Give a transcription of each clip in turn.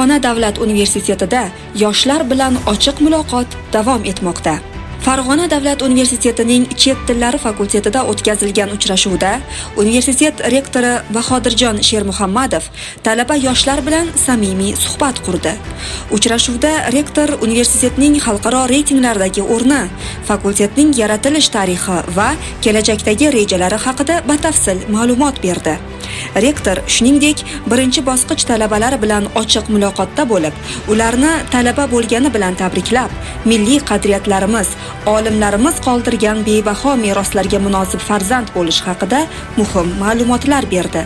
Farg'ona davlat universitetida yoshlar bilan ochiq muloqot davom etmoqda. Farg'ona davlat universitetining chet tillari fakultetida o'tkazilgan uchrashuvda universitet rektori Bahodirjon Shermuhammadov talaba yoshlar bilan samimiy suhbat qurdi. Uchrashuvda rektor universitetning xalqaro reytinglardagi o'rni, fakultetning yaratilish tarixi va kelajakdagi rejalari haqida batafsil ma'lumot berdi. Rektor shuningdek birinchi bosqich talabalari bilan ochiq muloqotda bo'lib, ularni talaba bo'lgani bilan tabriklab, milliy qadriyatlarimiz, olimlarimiz qoldirgan bebaho meroslarga munosib farzand bo'lish haqida muhim ma'lumotlar berdi.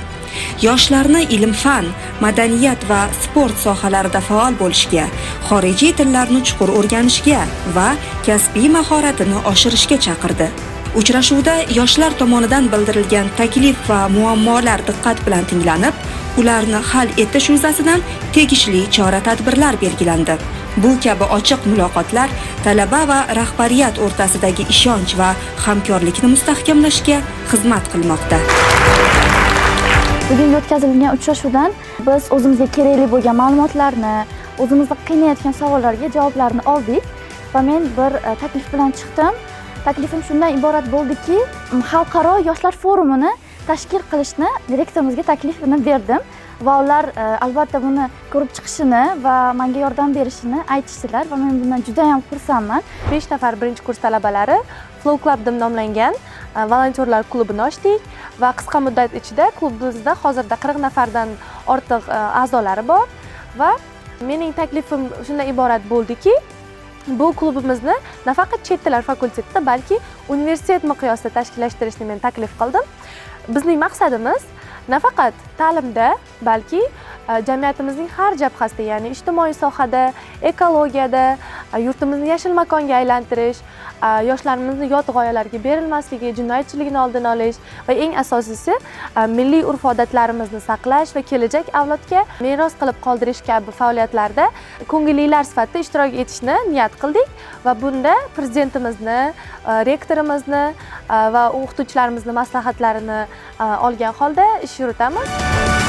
Yoshlarni ilm-fan, madaniyat va sport sohalarida faol bo'lishga, xorijiy tillarni chuqur o'rganishga va kasbiy mahoratini oshirishga chaqirdi. Uchrashuvda yoshlar tomonidan bildirilgan taklif va muammolar diqqat bilan tinglanib, ularni hal etish yuzasidan tegishli chora-tadbirlar belgilandi. Bu kabi ochiq muloqotlar talaba va rahbariyat o'rtasidagi ishonch va hamkorlikni mustahkamlashga xizmat qilmoqda. Bugun o'tkazilgan uchrashuvdan biz o'zimizga kerakli bo'lgan ma'lumotlarni, o'zimizni qiynayotgan savollarga javoblarni oldik va men bir taklif bilan chiqdim. Taklifim shundan iborat bo'ldiki, xalqaro yoshlar forumini tashkil qilishni rektorimizga taklifini berdim va ular albatta buni ko'rib chiqishini va menga yordam berishini aytishdilar va men bundan juda ham xursandman. 5 nafar birinchi kurs talabalari Flow Club deb nomlangan volontyorlar klubini ochdik va qisqa muddat ichida klubimizda hozirda 40 nafardan ortiq a'zolari bor va mening taklifim shundan iborat bo'ldiki, bu klubimizni nafaqat chet tillar fakultetida, balki universitet miqyosida tashkillashtirishni men taklif qildim. Bizning maqsadimiz nafaqat ta'limda, balki jamiyatimizning har jabhasida, ya'ni ijtimoiy sohada, ekologiyada, yurtimizni yashil makonga aylantirish, yoshlarimizni yot g'oyalarga berilmasligi, jinoyatchilikni oldini olish va eng asosiysi milliy urf-odatlarimizni saqlash va kelajak avlodga meros qilib qoldirish kabi faoliyatlarda ko'ngillilar sifatida ishtirok etishni niyat qildik va bunda prezidentimizni, rektorimizni va o'qituvchilarimizni maslahatlarini olgan holda ish yuritamiz.